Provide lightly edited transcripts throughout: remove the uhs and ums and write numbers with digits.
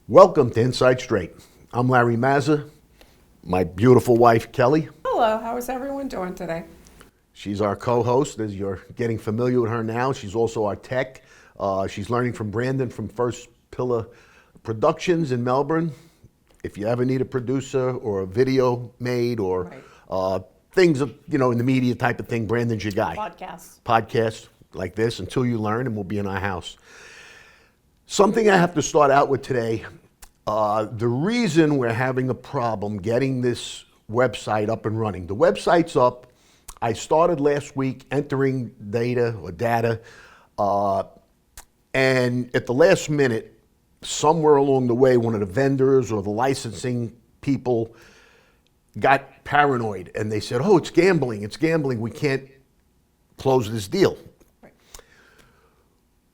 Welcome to Inside Straight. I'm Larry Mazza, my beautiful wife Kelly. Hello, how is everyone doing today? She's our co-host, as you're getting familiar with her now. She's also our tech. She's learning from Brandon from First Pillar Productions in Melbourne. If you ever need a producer or a video made or things of, in the media type of thing, Brandon's your guy. Podcasts like this until you learn, and we'll be in our house. Something I have to start out with today, the reason we're having a problem getting this website up and running. The website's up. I started last week entering data, and at the last minute, somewhere along the way, one of the vendors or the licensing people got paranoid, and they said, it's gambling, we can't close this deal. Right.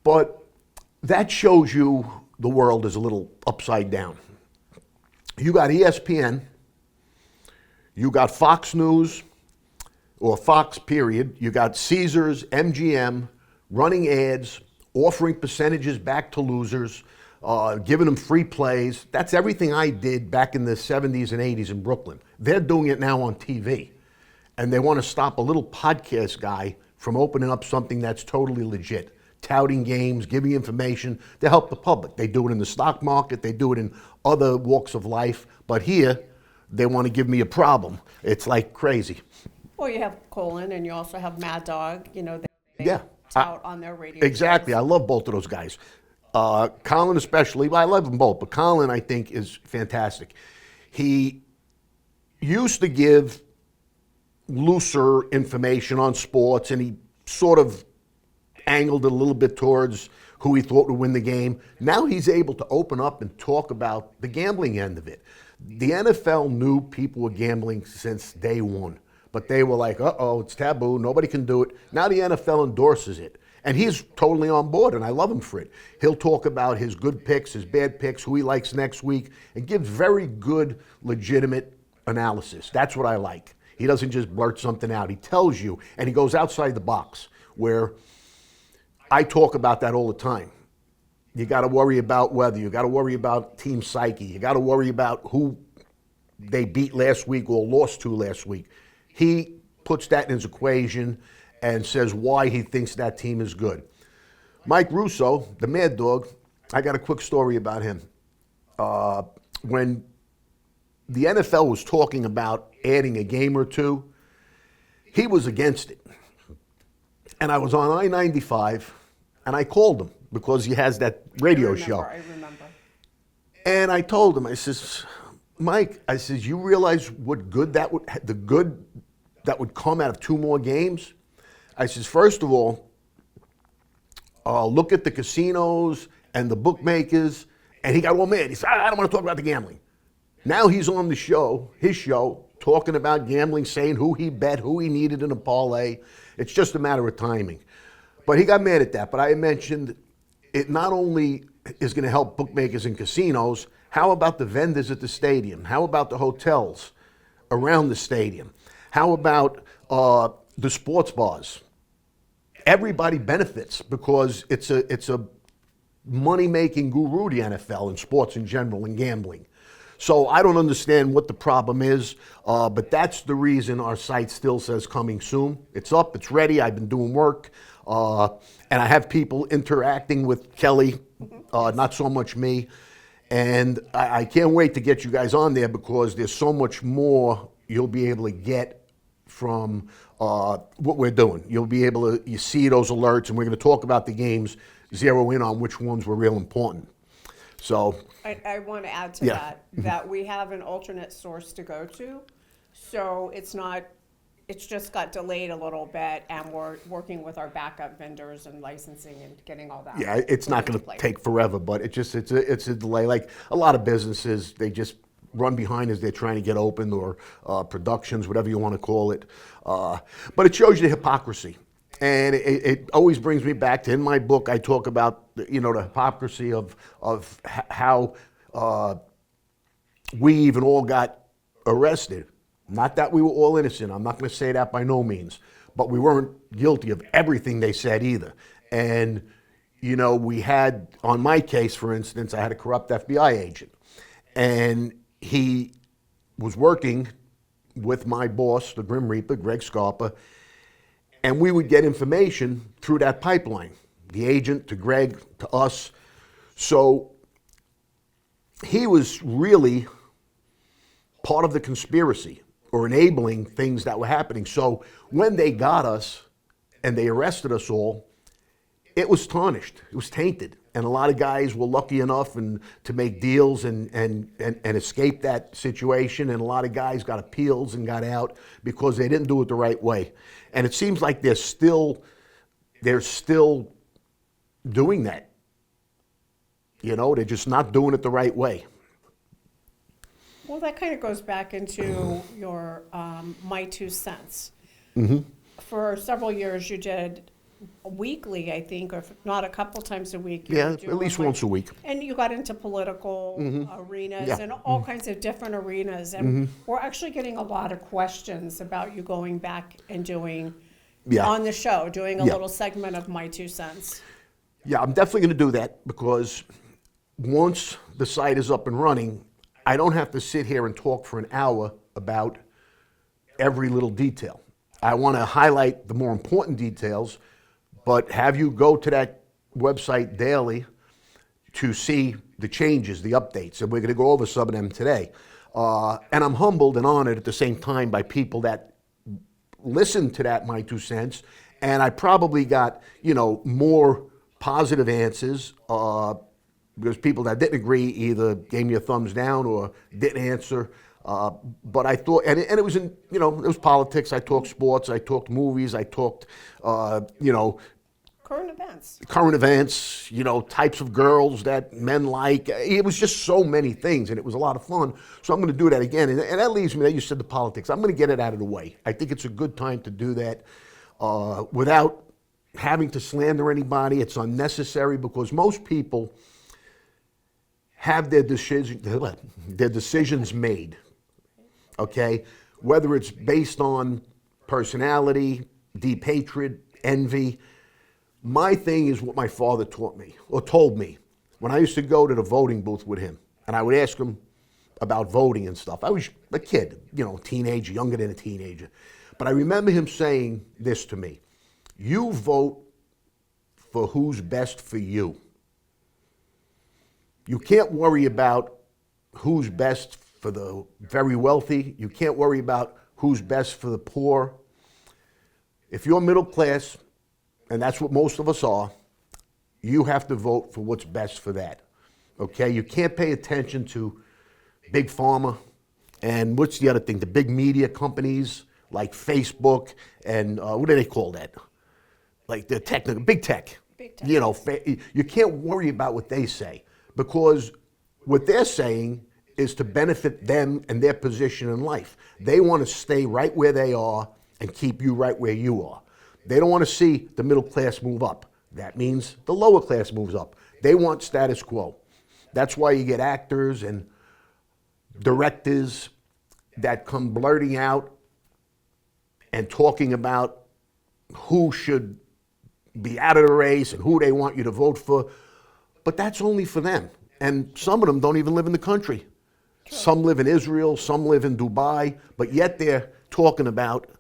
But that shows you the world is a little upside down. You got ESPN, you got Fox News, or Fox period, you got Caesars, MGM, running ads, offering percentages back to losers, giving them free plays. That's everything I did back in the 70s and 80s in Brooklyn. They're doing it now on TV. And they want to stop a little podcast guy from opening up something that's totally legit. Touting games, giving information to help the public. They do it in the stock market, they do it in other walks of life, but here they want to give me a problem. It's like crazy. Well, you have Colin and you also have Mad Dog, they Yeah. tout on their radio Exactly, shows. I love both of those guys. Colin especially, well, I love them both, but Colin I think is fantastic. He used to give looser information on sports, and he sort of angled it a little bit towards who he thought would win the game. Now he's able to open up and talk about the gambling end of it. The NFL knew people were gambling since day one, but they were like, it's taboo, nobody can do it. Now the NFL endorses it, and he's totally on board, and I love him for it. He'll talk about his good picks, his bad picks, who he likes next week, and gives very good, legitimate analysis. That's what I like. He doesn't just blurt something out. He tells you, and he goes outside the box, where I talk about that all the time. You got to worry about weather. You got to worry about team psyche. You got to worry about who they beat last week or lost to last week. He puts that in his equation and says why he thinks that team is good. Mike Russo, the Mad Dog, I got a quick story about him. When the NFL was talking about adding a game or two, he was against it. And I was on I-95, and I called him because he has that radio show. I remember. And I told him, I says, Mike, I says, you realize what good that would come out of two more games? I says, first of all, look at the casinos and the bookmakers. And he got all mad. He said, I don't want to talk about the gambling. Now he's on the show, his show, talking about gambling, saying who he bet, who he needed in a parlay. It's just a matter of timing. But he got mad at that. But I mentioned it not only is going to help bookmakers and casinos, how about the vendors at the stadium? How about the hotels around the stadium? How about the sports bars? Everybody benefits because it's a money-making guru, the NFL, and sports in general, and gambling. So I don't understand what the problem is, but that's the reason our site still says coming soon. It's up, it's ready, I've been doing work, and I have people interacting with Kelly, not so much me. And I can't wait to get you guys on there because there's so much more you'll be able to get from what we're doing. You'll be able to see those alerts, and we're going to talk about the games, zero in on which ones were real important. So I want to add to that we have an alternate source to go to. So it's just got delayed a little bit, and we're working with our backup vendors and licensing and getting all that. Yeah, it's not going to take forever, but it's a delay. Like a lot of businesses, they just run behind as they're trying to get open, or productions, whatever you want to call it. But it shows you the hypocrisy. And it always brings me back to, in my book, I talk about, the hypocrisy of how we even all got arrested. Not that we were all innocent. I'm not going to say that by no means. But we weren't guilty of everything they said either. And you know, we had, on my case, for instance, I had a corrupt FBI agent. And he was working with my boss, the Grim Reaper, Greg Scarpa, and we would get information through that pipeline, the agent to Greg, to us. So he was really part of the conspiracy or enabling things that were happening. So when they got us and they arrested us all, it was tarnished. It was tainted. And a lot of guys were lucky enough to make deals and escape that situation. And a lot of guys got appeals and got out because they didn't do it the right way. And it seems like they're still doing that. You know, they're just not doing it the right way. Well, that kind of goes back into your My 2 Cents. Mm-hmm. For several years, you did weekly, I think, or if not a couple times a week. Yeah, at least once a week. And you got into political arenas Yeah. and all kinds of different arenas. And we're actually getting a lot of questions about you going back and doing on the show, doing a little segment of My 2 Cents. Yeah, I'm definitely going to do that because once the site is up and running, I don't have to sit here and talk for an hour about every little detail. I want to highlight the more important details, but have you go to that website daily to see the changes, the updates, and we're going to go over some of them today. And I'm humbled and honored at the same time by people that listen to that My 2 Cents, and I probably got, you know, more positive answers because people that didn't agree either gave me a thumbs down or didn't answer. But I thought, and it was in, you know, it was politics. I talked sports, I talked movies, I talked, you know, current events, you know, types of girls that men like. It was just so many things, and it was a lot of fun. So I'm going to do that again. And that leaves me, that you said the politics. I'm going to get it out of the way. I think it's a good time to do that without having to slander anybody. It's unnecessary because most people have their decisions made, okay? Whether it's based on personality, deep hatred, envy. My thing is what my father taught me, or told me, when I used to go to the voting booth with him, and I would ask him about voting and stuff. I was a kid, you know, teenager, younger than a teenager. But I remember him saying this to me: you vote for who's best for you. You can't worry about who's best for the very wealthy. You can't worry about who's best for the poor. If you're middle class, and that's what most of us are, you have to vote for what's best for that. Okay? You can't pay attention to big pharma and what's the other thing? The big media companies like Facebook and what do they call that? Like the technical, big tech. Big tech. You know, you can't worry about what they say because what they're saying is to benefit them and their position in life. They want to stay right where they are and keep you right where you are. They don't want to see the middle class move up. That means the lower class moves up. They want status quo. That's why you get actors and directors that come blurting out and talking about who should be out of the race and who they want you to vote for. But that's only for them. And some of them don't even live in the country. Sure. Some live in Israel, some live in Dubai, but yet they're talking about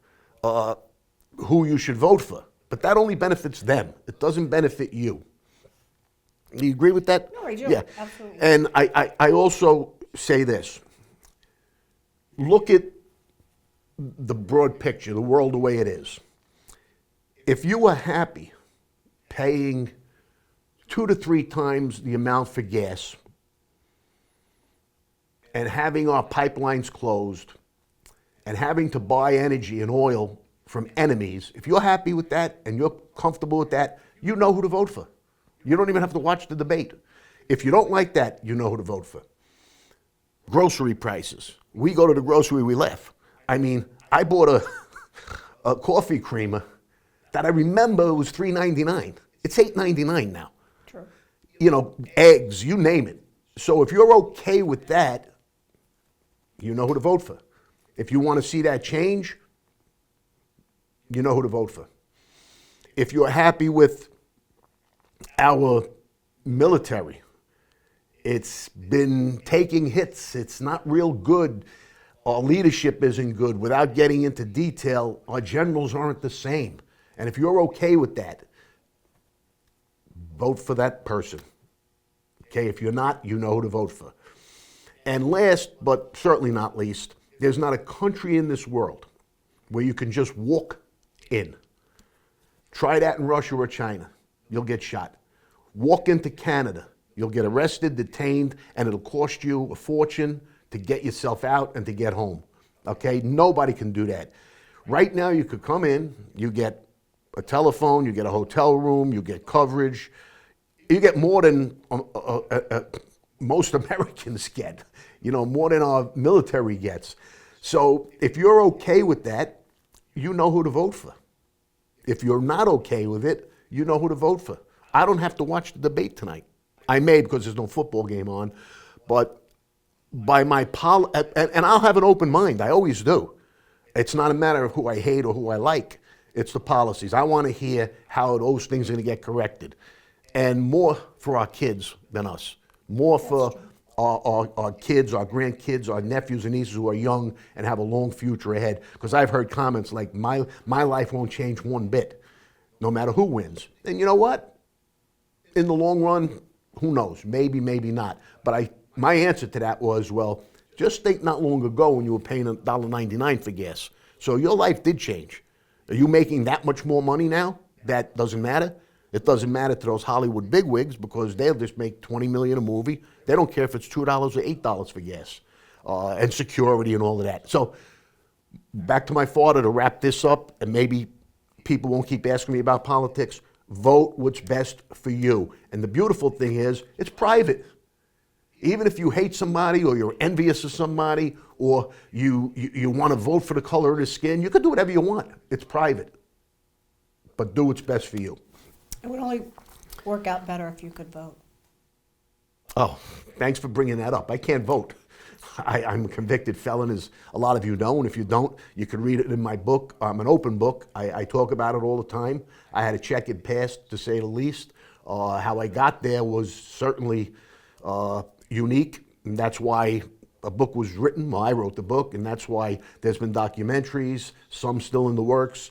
who you should vote for. But that only benefits them. It doesn't benefit you. Do you agree with that? No, I do. Yeah. Absolutely. And I also say this. Look at the broad picture, the world the way it is. If you were happy paying 2 to 3 times the amount for gas and having our pipelines closed and having to buy energy and oil from enemies, if you're happy with that and you're comfortable with that, you know who to vote for. You don't even have to watch the debate. If you don't like that, you know who to vote for. Grocery prices. We go to the grocery, we laugh. I mean, I bought a coffee creamer that I remember was $3.99. It's $8.99 now. True. You know, eggs, you name it. So if you're okay with that, you know who to vote for. If you want to see that change, you know who to vote for. If you're happy with our military. It's been taking hits. It's not real good. Our leadership isn't good. Without getting into detail, our generals aren't the same. And if you're okay with that, vote for that person. Okay, if you're not, you know who to vote for. And last, but certainly not least, there's not a country in this world where you can just walk in. Try that in Russia or China. You'll get shot. Walk into Canada. You'll get arrested, detained, and it'll cost you a fortune to get yourself out and to get home. Okay? Nobody can do that. Right now, you could come in, you get a telephone, you get a hotel room, you get coverage. You get more than most Americans get, more than our military gets. So if you're okay with that, you know who to vote for. If you're not okay with it, you know who to vote for. I don't have to watch the debate tonight. I may because there's no football game on, but by my and I'll have an open mind. I always do. It's not a matter of who I hate or who I like. It's the policies. I want to hear how those things are going to get corrected. And more for our kids than us. More for our kids, our grandkids, our nephews and nieces who are young and have a long future ahead. Because I've heard comments like, my life won't change one bit, no matter who wins. And you know what? In the long run, who knows? Maybe, maybe not. But my answer to that was, well, just think not long ago when you were paying $1.99 for gas. So your life did change. Are you making that much more money now? That doesn't matter. It doesn't matter to those Hollywood bigwigs because they'll just make $20 million a movie. They don't care if it's $2 or $8 for gas and security and all of that. So back to my father to wrap this up, and maybe people won't keep asking me about politics. Vote what's best for you. And the beautiful thing is, it's private. Even if you hate somebody or you're envious of somebody or you want to vote for the color of the skin, you can do whatever you want. It's private. But do what's best for you. It would only work out better if you could vote. Oh, thanks for bringing that up. I can't vote. I'm a convicted felon, as a lot of you know, and if you don't, you can read it in my book. I'm an open book. I talk about it all the time. I had to check it past, to say the least. How I got there was certainly unique, and that's why a book was written. Well, I wrote the book, and that's why there's been documentaries, some still in the works.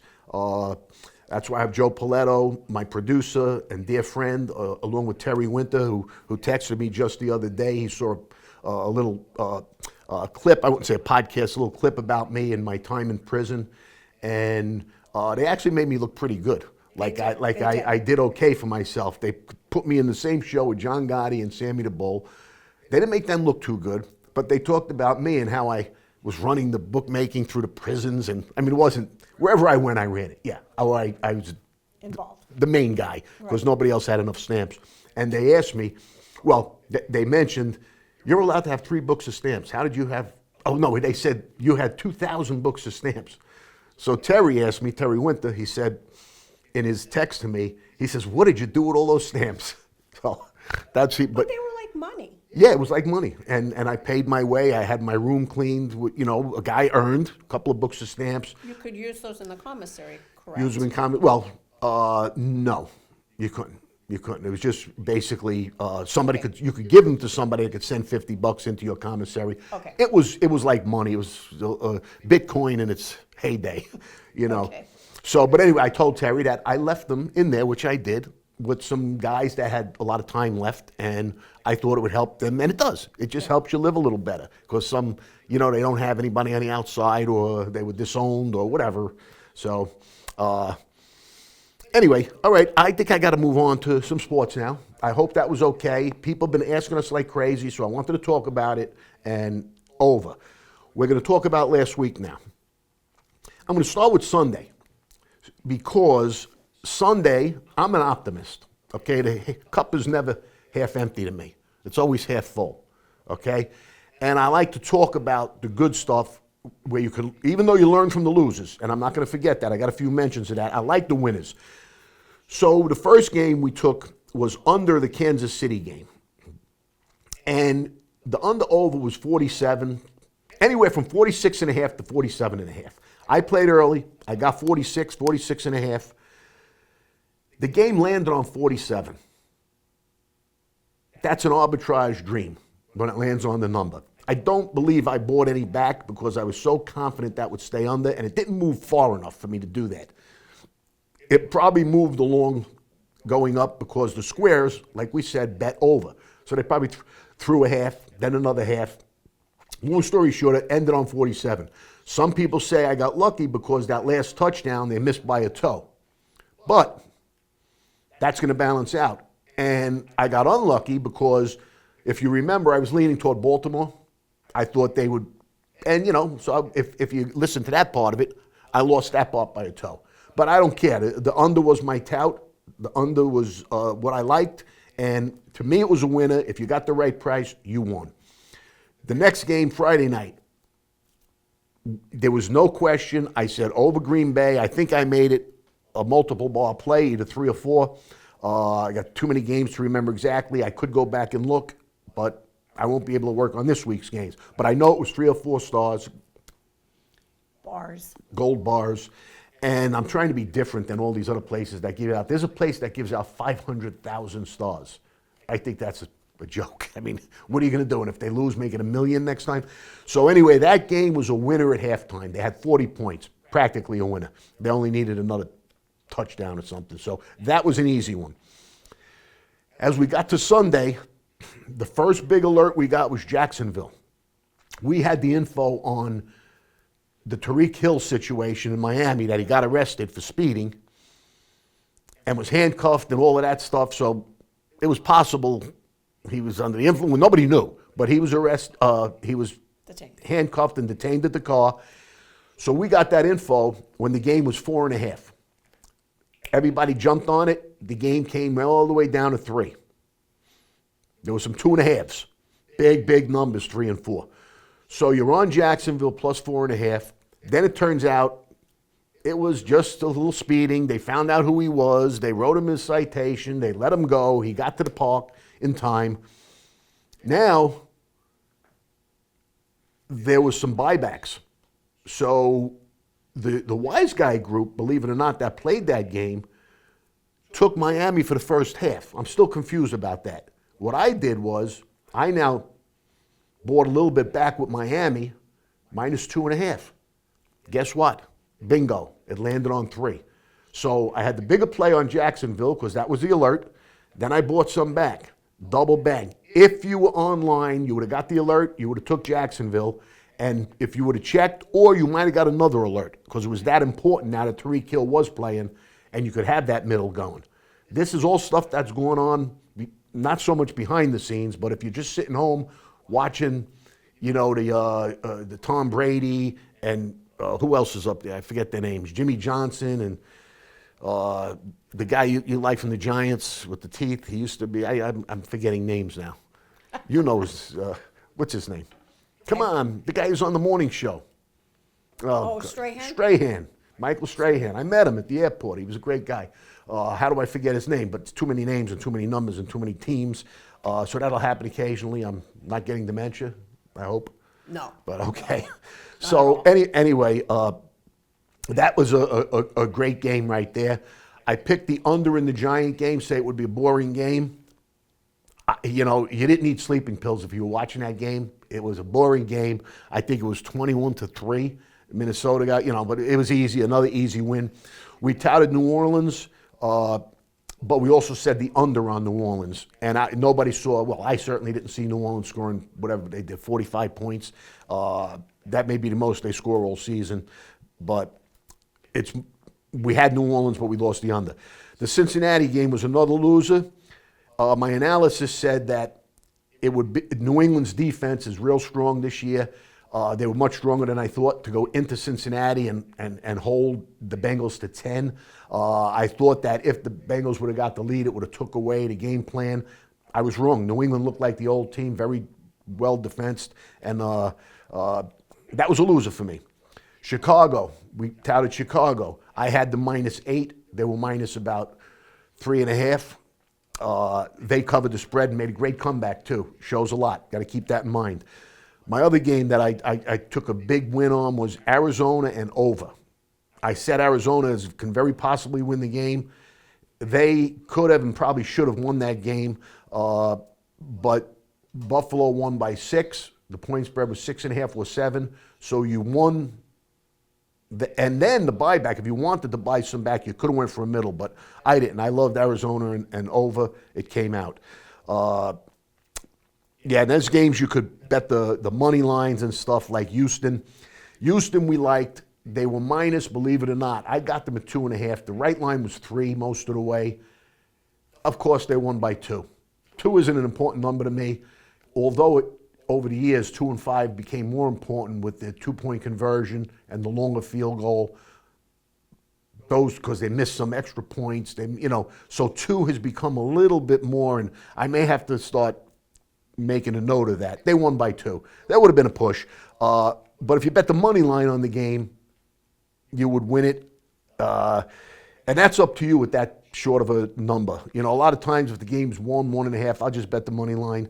That's why I have Joe Paletto, my producer and dear friend, along with Terry Winter, who texted me just the other day. He saw a little clip, I wouldn't say a podcast, a little clip about me and my time in prison. And they actually made me look pretty good. I did okay for myself. They put me in the same show with John Gotti and Sammy the Bull. They didn't make them look too good, but they talked about me and how I was running the bookmaking through the prisons. And I mean, it wasn't, wherever I went, I ran it. Yeah, I was Involved. the main guy because nobody else had enough stamps. And they asked me, well, they mentioned, you're allowed to have 3 books of stamps. How did you have, oh no, they said you had 2,000 books of stamps. So Terry asked me, Terry Winter, he said in his text to me, he says, what did you do with all those stamps? So that's it. But they were like money. Yeah, it was like money. And I paid my way. I had my room cleaned. A guy earned a couple of books of stamps. You could use those in the commissary, correct? Use them in well, no, you couldn't. You couldn't. It was just basically you could give them to somebody that could send $50 into your commissary. Okay. It was like money. It was Bitcoin in its heyday, Okay. So, but anyway, I told Terry that I left them in there, which I did, with some guys that had a lot of time left, and I thought it would help them, and it does. It just helps you live a little better, because some, they don't have anybody on the outside, or they were disowned, or whatever. So, anyway, all right, I think I got to move on to some sports now. I hope that was okay. People have been asking us like crazy, so I wanted to talk about it, and over. We're going to talk about last week now. I'm going to start with Sunday, because Sunday, I'm an optimist, okay? The cup is never half empty to me. It's always half full, okay? And I like to talk about the good stuff where you can, even though you learn from the losers, and I'm not going to forget that. I got a few mentions of that. I like the winners. So the first game we took was under the Kansas City game. And the under-over was 47, anywhere from 46 and a half to 47 and a half. I played early. I got 46 and a half. The game landed on 47. that's an arbitrage dream when it lands on the number. I don't believe I bought any back because I was so confident that would stay under, and it didn't move far enough for me to do that. It probably moved along going up because the squares, like we said, bet over. So they probably threw a half, then another half. Long story short, it ended on 47. Some people say I got lucky because that last touchdown, they missed by a toe. But that's going to balance out. And I got unlucky because, if you remember, I was leaning toward Baltimore. I thought they would, and so if you listen to that part of it, I lost that part by a toe. But I don't care. The under was my tout. The under was what I liked. And to me, it was a winner. If you got the right price, you won. The next game, Friday night, there was no question. I said over Green Bay. I think I made it a multiple bar play, either 3 or 4. I got too many games to remember exactly. I could go back and look, but I won't be able to work on this week's games. But I know it was 3 or 4 stars. Bars. Gold bars. And I'm trying to be different than all these other places that give out. There's a place that gives out 500,000 stars. I think that's a joke. I mean, what are you going to do? And if they lose, make it $1 million next time? So anyway, that game was a winner at halftime. They had 40 points, practically a winner. They only needed another touchdown or something. So that was an easy one. As we got to Sunday, the first big alert we got was Jacksonville. We had the info on the Tariq Hill situation in Miami, that he got arrested for speeding and was handcuffed and all of that stuff. So it was possible he was under the influence. Nobody knew, but he was arrested. He was handcuffed and detained at the car. So we got that info when the game was 4.5. Everybody jumped on it. The game came all the way down to 3. There was some 2.5s. Big numbers, 3 and 4. So you're on Jacksonville plus 4.5. Then it turns out it was just a little speeding. They found out who he was. They wrote him his citation. They let him go. He got to the park in time. Now, there was some buybacks. So the wise guy group, believe it or not, that played that game, took Miami for the first half. I'm still confused about that. What I did was, I now bought a little bit back with Miami, minus 2.5. Guess what? Bingo. It landed on 3. So I had the bigger play on Jacksonville because that was the alert. Then I bought some back. Double bang. If you were online, you would have got the alert. You would have took Jacksonville. And if you would have checked, or you might have got another alert because it was that important now that Tariq Hill was playing and you could have that middle going. This is all stuff that's going on, not so much behind the scenes, but if you're just sitting home watching, the Tom Brady and who else is up there? I forget their names. Jimmy Johnson and the guy you like from the Giants with the teeth. He used to be, I'm forgetting names now. You know, what's his name? Come on, the guy who's on the morning show. Strahan? Strahan, Michael Strahan. I met him at the airport. He was a great guy. How do I forget his name? But it's too many names and too many numbers and too many teams. So that'll happen occasionally. I'm not getting dementia, I hope. No. But okay. So anyway, that was a great game right there. I picked the under in the Giant game, say it would be a boring game. You didn't need sleeping pills if you were watching that game. It was a boring game. I think it was 21-3. Minnesota got, but it was easy, another easy win. We touted New Orleans, but we also said the under on New Orleans. And nobody saw, well, I certainly didn't see New Orleans scoring whatever they did, 45 points. That may be the most they score all season. But we had New Orleans, but we lost the under. The Cincinnati game was another loser. My analysis said that it would be, New England's defense is real strong this year. They were much stronger than I thought to go into Cincinnati and hold the Bengals to 10. I thought that if the Bengals would have got the lead, it would have took away the game plan. I was wrong. New England looked like the old team, very well defensed, and that was a loser for me. Chicago, we touted Chicago. I had the -8. They were minus about 3.5. They covered the spread and made a great comeback too. Shows a lot. Got to keep that in mind. My other game that I took a big win on was Arizona and over. I said Arizona can very possibly win the game. They could have and probably should have won that game, but Buffalo won by 6. The point spread was 6.5 or 7. So you won. And then the buyback, if you wanted to buy some back, you could have went for a middle, but I didn't. I loved Arizona and over. It came out. Yeah, there's games you could bet the money lines and stuff like Houston. Houston we liked. They were minus, believe it or not. I got them at 2.5. The right line was 3 most of the way. Of course, they won by 2. 2 isn't an important number to me, although over the years, 2 and 5 became more important with the 2-point conversion and the longer field goal. Those because they missed some extra points. So 2 has become a little bit more, and I may have to start making a note of that. They won by 2. That would have been a push. But if you bet the money line on the game, you would win it. And that's up to you with that short of a number. A lot of times if the game's 1.5, I'll just bet the money line.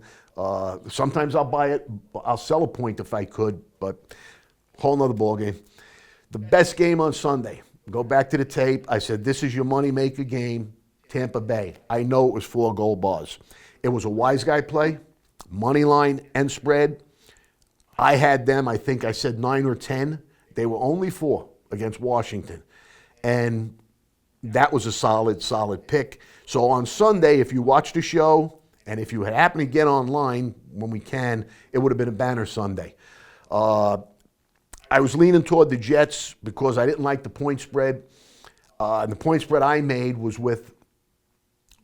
Sometimes I'll buy it. I'll sell a point if I could, but whole nother ball game. The best game on Sunday. Go back to the tape. I said, this is your moneymaker game, Tampa Bay. I know it was 4 goal bars. It was a wise guy play, money line and spread. I had them, I think I said 9 or 10. They were only 4 against Washington. And that was a solid pick. So on Sunday, if you watch the show, and if you happen to get online when we can, it would have been a banner Sunday. I was leaning toward the Jets because I didn't like the point spread. And the point spread I made was with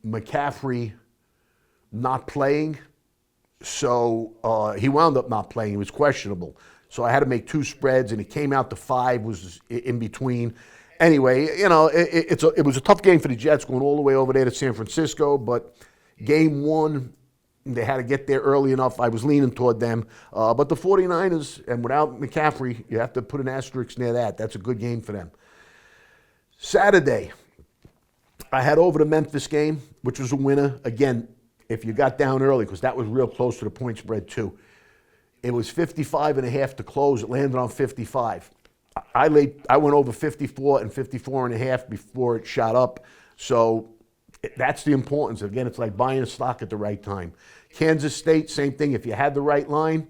McCaffrey not playing. So he wound up not playing. He was questionable. So I had to make 2 spreads, and it came out to 5 was in between. Anyway, it was a tough game for the Jets going all the way over there to San Francisco, but game 1, they had to get there early enough. I was leaning toward them. But the 49ers, and without McCaffrey, you have to put an asterisk near that. That's a good game for them. Saturday, I had over the Memphis game, which was a winner. Again, if you got down early, because that was real close to the point spread too. It was 55.5 to close. It landed on 55. I went over 54 and 54.5 before it shot up. So that's the importance. Again, it's like buying a stock at the right time. Kansas State, same thing. If you had the right line,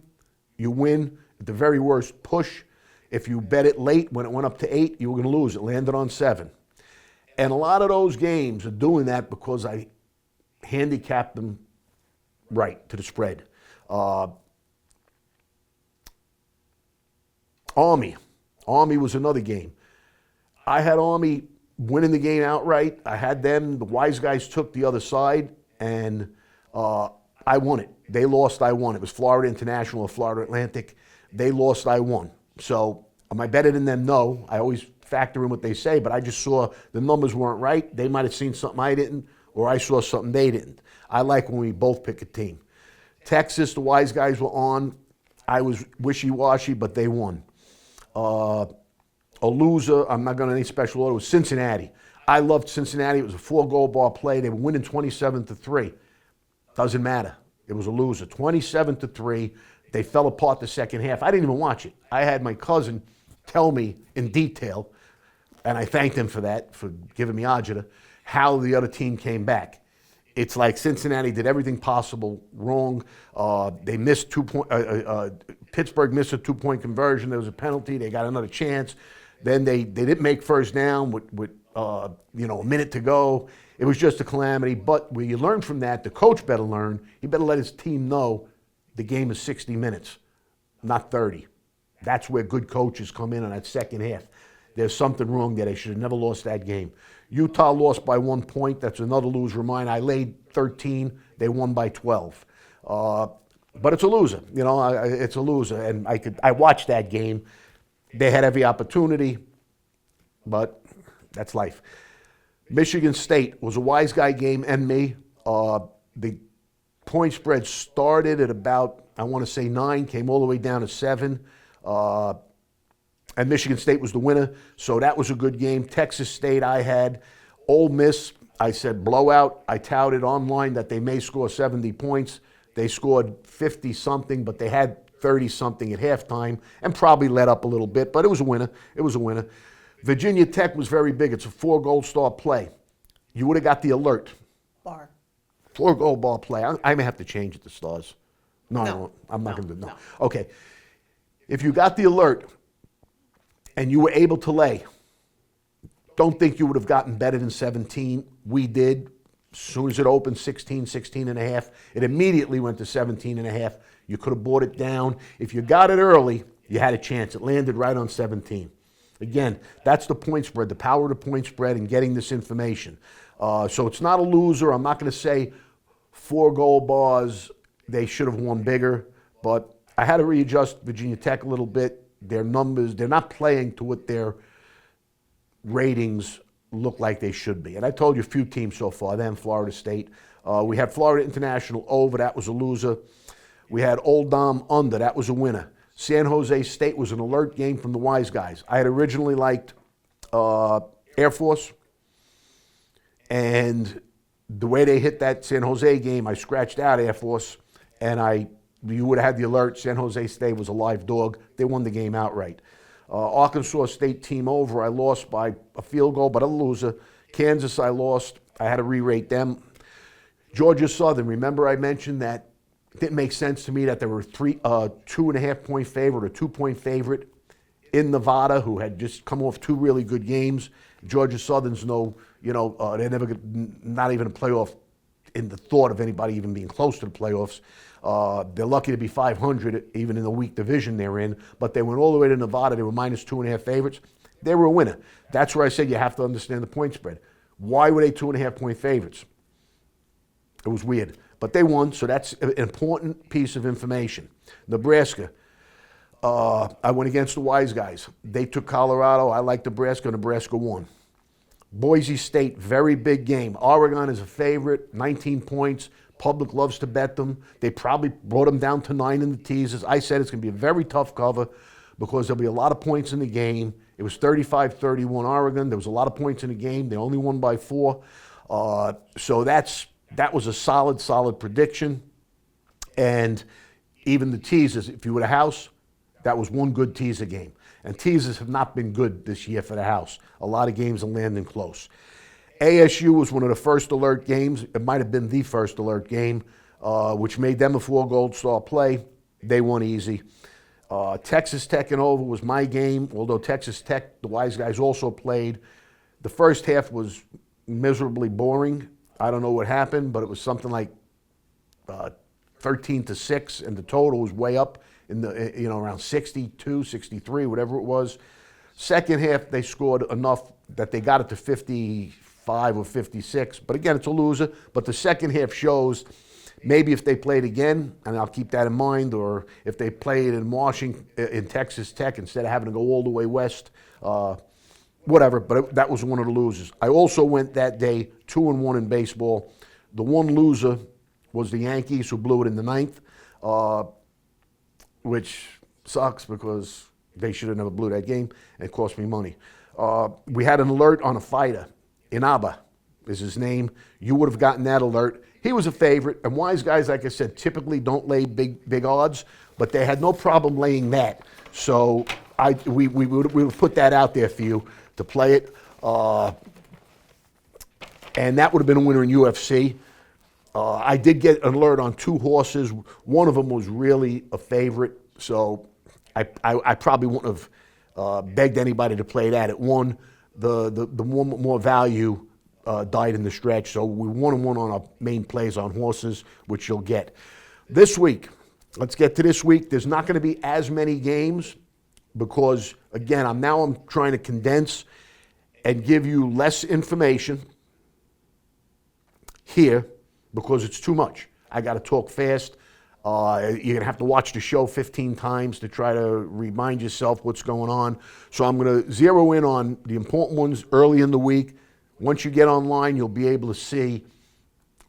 you win. At the very worst, push. If you bet it late, when it went up to 8, you were going to lose. It landed on 7. And a lot of those games are doing that because I handicapped them right to the spread. Army was another game. I had Army winning the game outright. I had them. The wise guys took the other side, and I won it. They lost, I won. It was Florida International or Florida Atlantic. They lost, I won. So am I better than them? No. I always factor in what they say, but I just saw the numbers weren't right. They might have seen something I didn't, or I saw something they didn't. I like when we both pick a team. Texas, the wise guys were on. I was wishy-washy, but they won. A loser, I'm not going to any special order, was Cincinnati. I loved Cincinnati. It was a 4-goal bar play. They were winning 27-3. Doesn't matter. It was a loser. 27-3. They fell apart the second half. I didn't even watch it. I had my cousin tell me in detail, and I thanked him for that, for giving me agita, how the other team came back. It's like Cincinnati did everything possible wrong. They missed Pittsburgh missed a 2-point conversion. There was a penalty. They got another chance. Then they didn't make first down with a minute to go. It was just a calamity. But where you learn from that, the coach better learn. He better let his team know the game is 60 minutes, not 30. That's where good coaches come in on that second half. There's something wrong there. They should have never lost that game. Utah lost by 1 point. That's another loser of mine. I laid 13. They won by 12. But it's a loser. It's a loser. And I watched that game. They had every opportunity, but that's life. Michigan State was a wise guy game and me. The point spread started at about, I want to say 9, came all the way down to 7. And Michigan State was the winner, so that was a good game. Texas State I had. Ole Miss, I said blowout. I touted online that they may score 70 points. They scored 50-something, but they had 30-something at halftime and probably let up a little bit, but it was a winner. It was a winner. Virginia Tech was very big. It's a 4-goal star play. You would have got the alert. Bar. 4-goal ball play. I may have to change it to stars. No, No. I'm not No, going to do no. Okay. If you got the alert and you were able to lay, don't think you would have gotten better than 17. We did. As soon as it opened, 16, 16 and a half. It immediately went to 17 and a half. You could have bought it down. If you got it early, you had a chance. It landed right on 17. Again, that's the point spread, the power of the point spread and getting this information. So it's not a loser. I'm not going to say 4-goal bars, they should have won bigger, but I had to readjust Virginia Tech a little bit. Their numbers, they're not playing to what their ratings look like they should be. And I told you a few teams so far, then Florida State. We had Florida International over, that was a loser. We had Old Dom under, that was a winner. San Jose State was an alert game from the Wise Guys. I had originally liked Air Force, and the way they hit that San Jose game, I scratched out Air Force, and you would have had the alert. San Jose State was a live dog. They won the game outright. Arkansas State team over, I lost by a field goal, but a loser. Kansas, I lost. I had to re-rate them. Georgia Southern, remember I mentioned that it didn't make sense to me that there were 2.5 point favorite or 2-point favorite in Nevada, who had just come off 2 really good games. Georgia Southern's they're never not even a playoff in the thought of anybody even being close to the playoffs. They're lucky to be 500 even in the weak division they're in, but they went all the way to Nevada. They were minus 2.5 favorites. They were a winner. That's where I said you have to understand the point spread. Why were they 2.5 point favorites? It was weird, but they won, so that's an important piece of information. Nebraska, I went against the Wise Guys. They took Colorado. I like Nebraska. Nebraska won. Boise State, very big game. Oregon is a favorite, 19 points. Public loves to bet them. They probably brought them down to 9 in the teasers. I said it's going to be a very tough cover because there'll be a lot of points in the game. It was 35-31 Oregon. There was a lot of points in the game. They only won by 4. So that was a solid prediction. And even the teasers, if you were a house, that was one good teaser game. And teasers have not been good this year for the house. A lot of games are landing close. ASU was one of the first alert games. It might have been the first alert game, which made them a 4 star play. They won easy. Texas Tech and over was my game, although Texas Tech, the Wise Guys also played. The first half was miserably boring. I don't know what happened, but it was something like 13-6, and the total was way up in the around 62, 63, whatever it was. Second half, they scored enough that they got it to 55 or 56. But again, it's a loser. But the second half shows maybe if they played again, and I'll keep that in mind, or if they played in Washington, in Texas Tech, instead of having to go all the way west, whatever. But that was one of the losers. I also went that day 2-1 in baseball. The one loser was the Yankees, who blew it in the 9th, which sucks because they should have never blew that game, and it cost me money. We had an alert on a fighter. Inaba is his name. You would have gotten that alert. He was a favorite, and Wise Guys, like I said, typically don't lay big odds, but they had no problem laying that. So we would put that out there for you to play it. And that would have been a winner in UFC. I did get an alert on 2 horses. One of them was really a favorite, so I probably wouldn't have begged anybody to play that. It won. The one with more value died in the stretch, so we 1-1 on our main plays on horses, which you'll get. This week, let's get to this week. There's not going to be as many games because, again, I'm trying to condense and give you less information here because it's too much. I got to talk fast. You're going to have to watch the show 15 times to try to remind yourself what's going on. So I'm going to zero in on the important ones early in the week. Once you get online, you'll be able to see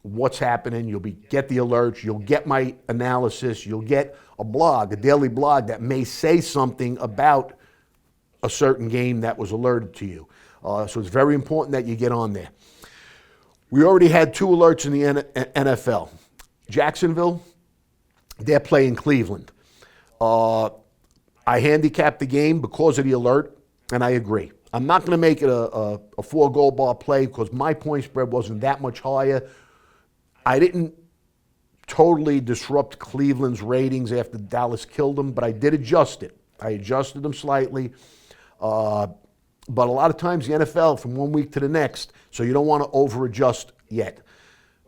what's happening. You'll get the alerts. You'll get my analysis. You'll get a blog, a daily blog that may say something about a certain game that was alerted to you. So it's very important that you get on there. We already had 2 alerts in the NFL. Jacksonville, they're playing Cleveland. I handicapped the game because of the alert, and I agree. I'm not going to make it a 4 bar play because my point spread wasn't that much higher. I didn't totally disrupt Cleveland's ratings after Dallas killed them, but I did adjust it. I adjusted them slightly. But a lot of times the NFL from one week to the next, so you don't want to over-adjust yet.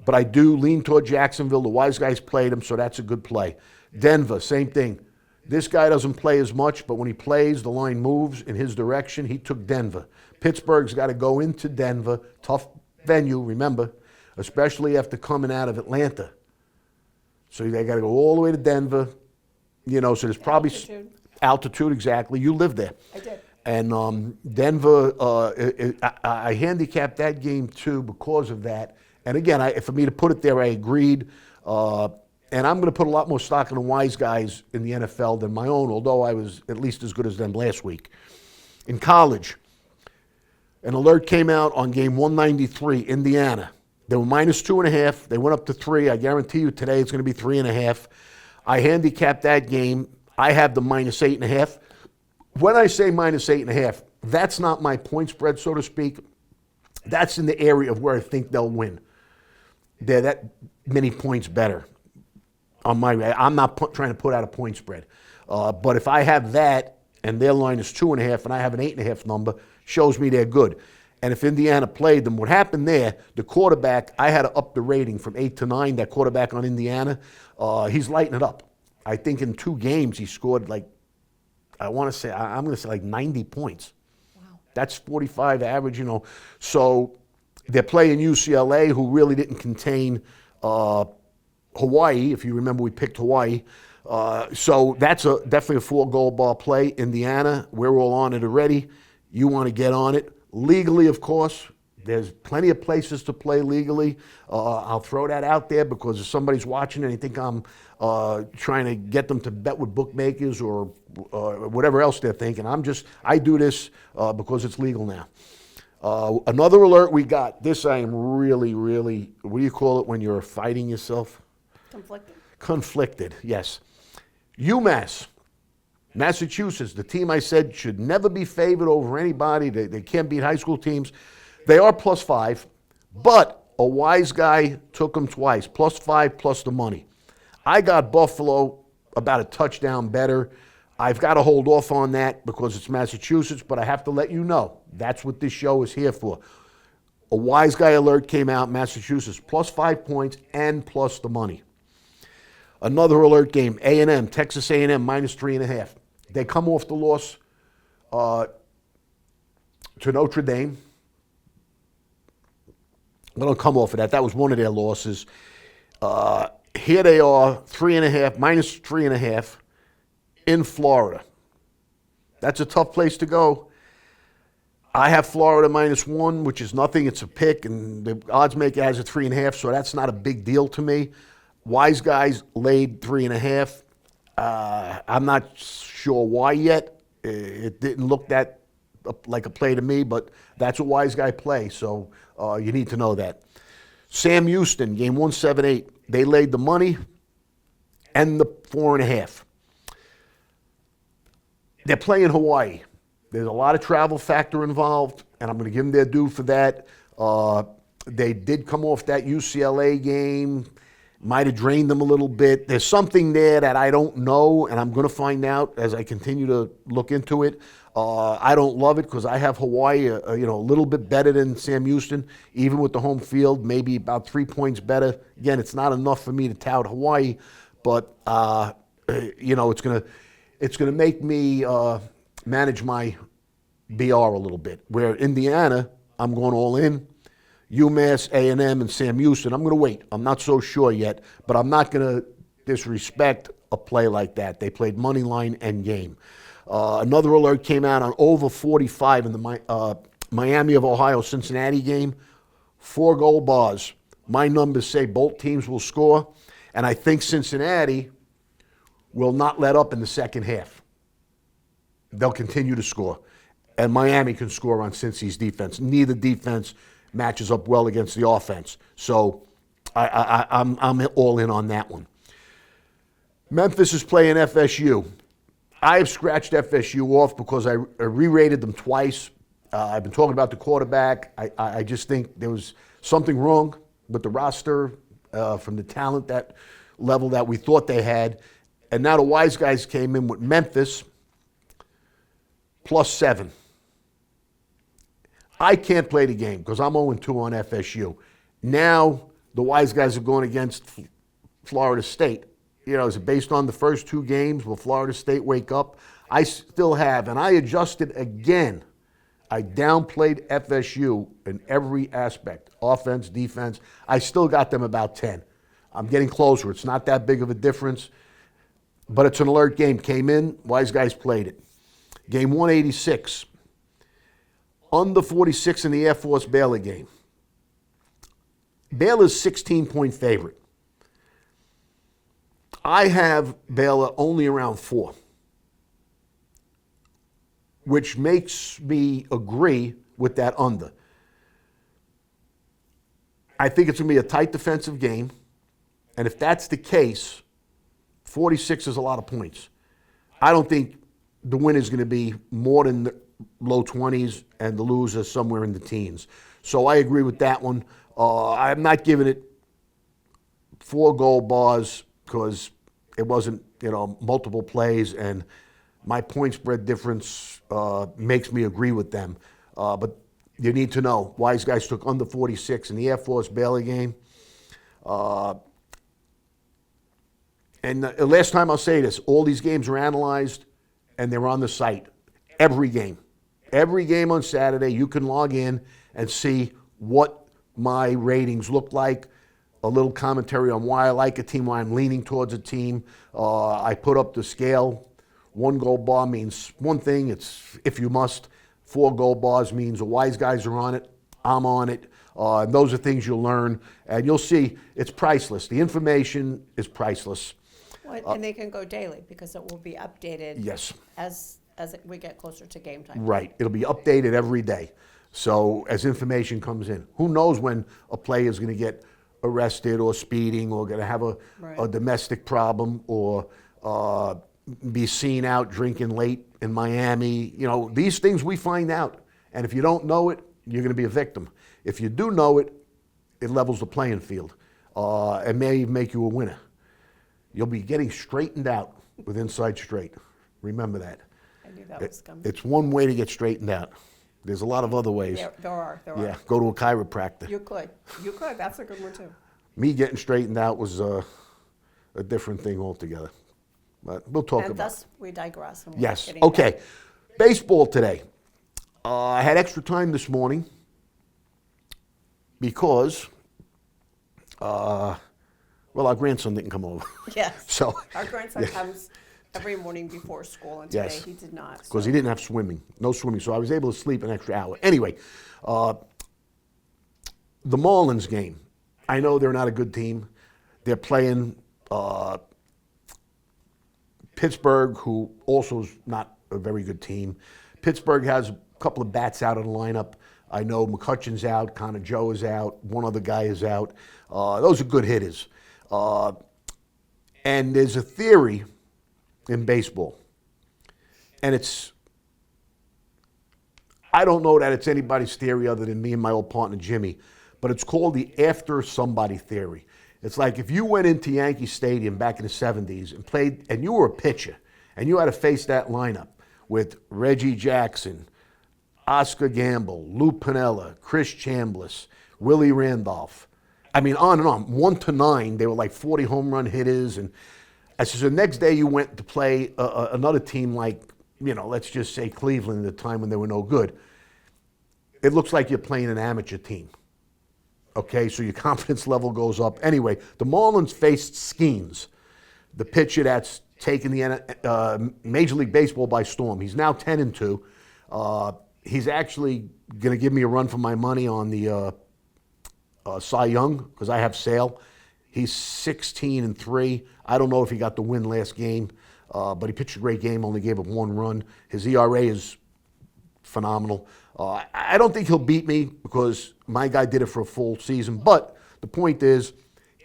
But I do lean toward Jacksonville. The wise guys played him, so that's a good play. Denver, same thing. This guy doesn't play as much, but when he plays, the line moves in his direction. He took Denver. Pittsburgh's got to go into Denver. Tough venue, remember, especially after coming out of Atlanta. So they got to go all the way to Denver. You know, so there's probably altitude, exactly. You lived there. I did. And Denver, I handicapped that game too because of that. And again, for me to put it there, I agreed. And I'm going to put a lot more stock in the wise guys in the NFL than my own, although I was at least as good as them last week. In college, an alert came out on game 193, Indiana. They were minus 2.5. They went up to 3. I guarantee you today it's going to be 3.5. I handicapped that game. I have the minus 8.5. When I say minus 8.5, that's not my point spread, so to speak. That's in the area of where I think they'll win. They're that many points better. I'm not trying to put out a point spread. But if I have that and their line is 2.5 and I have an 8.5 number, shows me they're good. And if Indiana played them, what happened there, the quarterback, I had to up the rating from 8 to 9. That quarterback on Indiana, he's lighting it up. I think in 2 games he scored like, I'm going to say like 90 points. Wow. That's 45 average, you know. So they're playing UCLA, who really didn't contain Hawaii. If you remember, we picked Hawaii. So that's definitely a 4-goal ball play. Indiana, we're all on it already. You want to get on it. Legally, of course, there's plenty of places to play legally. I'll throw that out there because if somebody's watching and they think I'm trying to get them to bet with bookmakers or whatever else they're thinking, I do this because it's legal now. Another alert we got. This I am really, what do you call it when you're fighting yourself? Conflicted. Conflicted, yes. UMass, Massachusetts, the team I said should never be favored over anybody. They can't beat high school teams. They are +5, but a wise guy took them twice, +5 plus the money. I got Buffalo about a touchdown better. I've got to hold off on that because it's Massachusetts, but I have to let you know that's what this show is here for. A wise guy alert came out, Massachusetts, +5 points and plus the money. Another alert game, A&M, Texas A&M, -3.5. They come off the loss to Notre Dame. They don't come off of that. That was one of their losses. Here they are, -3.5 in Florida. That's a tough place to go. I have Florida -1, which is nothing. It's a pick, and the odds make it as a 3.5, so that's not a big deal to me. Wise guys laid 3.5. I'm not sure why yet. It didn't look that like a play to me, but that's a wise guy play, so you need to know that. Sam Houston, game 178. They laid the money and the 4.5. They're playing Hawaii. There's a lot of travel factor involved, and I'm going to give them their due for that. They did come off that UCLA game. Might have drained them a little bit. There's something there that I don't know, and I'm going to find out as I continue to look into it. I don't love it because I have Hawaii, a little bit better than Sam Houston, even with the home field, maybe about 3 points better. Again, it's not enough for me to tout Hawaii, but it's gonna make me manage my BR a little bit. Where Indiana, I'm going all in. UMass, A&M, and Sam Houston, I'm going to wait. I'm not so sure yet, but I'm not going to disrespect a play like that. They played money line and game. Another alert came out on over 45 in the Miami of Ohio Cincinnati game. 4-goal bars. My numbers say both teams will score, and I think Cincinnati will not let up in the second half. They'll continue to score, and Miami can score on Cincy's defense. Neither defense matches up well against the offense. So I'm all in on that one. Memphis is playing FSU. I've scratched FSU off because I re-rated them twice. I've been talking about the quarterback. I just think there was something wrong with the roster. from the talent that level that we thought they had. And now the Wise Guys came in with Memphis +7. I can't play the game because I'm 0-2 on FSU. Now the Wise Guys are going against Florida State. You know, is it based on the first 2 games? Will Florida State wake up? I still have, and I adjusted again. I downplayed FSU in every aspect, offense, defense. I still got them about 10. I'm getting closer. It's not that big of a difference, but it's an alert game. Came in, Wise Guys played it. Game 186, under 46 in the Air Force Baylor game. Baylor's 16-point favorite. I have Baylor only around 4, which makes me agree with that under. I think it's going to be a tight defensive game, and if that's the case, 46 is a lot of points. I don't think the win is going to be more than the low 20s and the loser somewhere in the teens. So I agree with that one. I'm not giving it 4 goal bars because it wasn't, multiple plays, and my point spread difference makes me agree with them. But you need to know, Wise Guys took under 46 in the Air Force Baylor game. And the last time I'll say this, all these games are analyzed and they're on the site. Every game. Every game on Saturday, you can log in and see what my ratings look like. A little commentary on why I like a team, why I'm leaning towards a team. I put up the scale. 1 goal bar means one thing, it's if you must. 4 goal bars means the Wise Guys are on it, I'm on it. And those are things you'll learn. And you'll see it's priceless. The information is priceless. Well, and they can go daily because it will be updated. Yes. As we get closer to game time. Right. It'll be updated every day. So as information comes in, who knows when a player is going to get arrested or speeding or going to have a domestic problem or be seen out drinking late in Miami. These things we find out. And if you don't know it, you're going to be a victim. If you do know it, it levels the playing field. It may even make you a winner. You'll be getting straightened out with Inside Straight. Remember that. I knew that was coming. It's one way to get straightened out. There's a lot of other ways. There are. Yeah, go to a chiropractor. You could. That's a good one too. Me getting straightened out was a different thing altogether. But we'll talk about it. And thus we digress. And we're Yes. getting Okay. back. Baseball today. I had extra time this morning because, our grandson didn't come over. Yes. So Our grandson comes every morning before school, and today Yes. he did not. because so- he didn't have swimming, no swimming, so I was able to sleep an extra hour. Anyway, the Marlins game. I know they're not a good team. They're playing Pittsburgh, who also is not a very good team. Pittsburgh has a couple of bats out of the lineup. I know McCutcheon's out, Connor Joe is out, one other guy is out. Those are good hitters. And there's a theory in baseball, and I don't know that it's anybody's theory other than me and my old partner Jimmy, but it's called the after somebody theory. It's like if you went into Yankee Stadium back in the 70s and played, and you were a pitcher, and you had to face that lineup with Reggie Jackson, Oscar Gamble, Lou Piniella, Chris Chambliss, Willie Randolph. I mean, on and on. 1 to 9, they were like 40 home run hitters. And as the next day you went to play another team like, let's just say Cleveland at the time when they were no good. It looks like you're playing an amateur team. Okay, so your confidence level goes up. Anyway, the Marlins faced Skeens, the pitcher that's taken the Major League Baseball by storm. He's now 10-2. He's actually going to give me a run for my money on the Cy Young because I have Sale. He's 16-3. I don't know if he got the win last game, but he pitched a great game, only gave up 1 run. His ERA is phenomenal. I don't think he'll beat me because my guy did it for a full season. But the point is,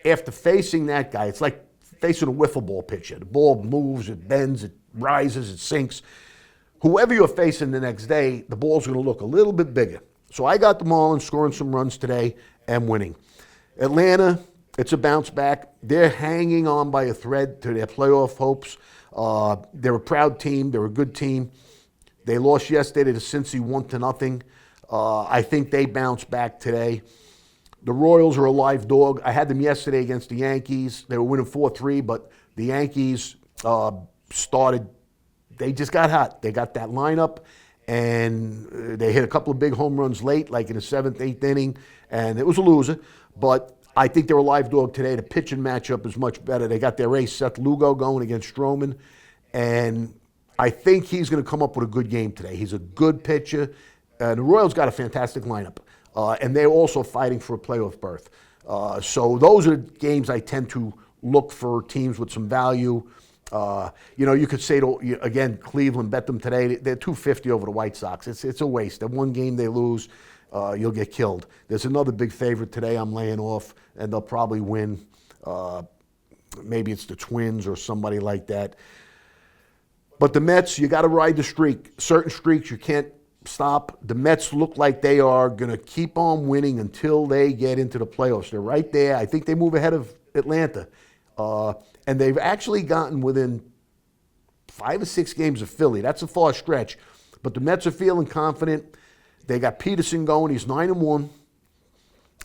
after facing that guy, it's like facing a wiffle ball pitcher. The ball moves, it bends, it rises, it sinks. Whoever you're facing the next day, the ball's going to look a little bit bigger. So I got the Marlins scoring some runs today and winning. Atlanta It's a bounce back. They're hanging on by a thread to their playoff hopes. They're a proud team. They're a good team. They lost yesterday to Cincy 1-0. I think they bounce back today. The Royals are a live dog. I had them yesterday against the Yankees. They were winning 4-3, but the Yankees started. They just got hot. They got that lineup, and they hit a couple of big home runs late, like in the 7th, 8th inning, and it was a loser. But I think they're a live dog today. The pitching matchup is much better. They got their ace, Seth Lugo, going against Stroman, and I think he's going to come up with a good game today. He's a good pitcher. The Royals got a fantastic lineup, and they're also fighting for a playoff berth. So those are games I tend to look for teams with some value. You could say, again, Cleveland, bet them today. They're 250 over the White Sox. It's a waste. That one game they lose, you'll get killed. There's another big favorite today I'm laying off, and they'll probably win. Maybe it's the Twins or somebody like that. But the Mets, you got to ride the streak. Certain streaks you can't stop. The Mets look like they are going to keep on winning until they get into the playoffs. They're right there. I think they move ahead of Atlanta. And they've actually gotten within 5 or 6 games of Philly. That's a far stretch. But the Mets are feeling confident. They got Peterson going. He's 9-1.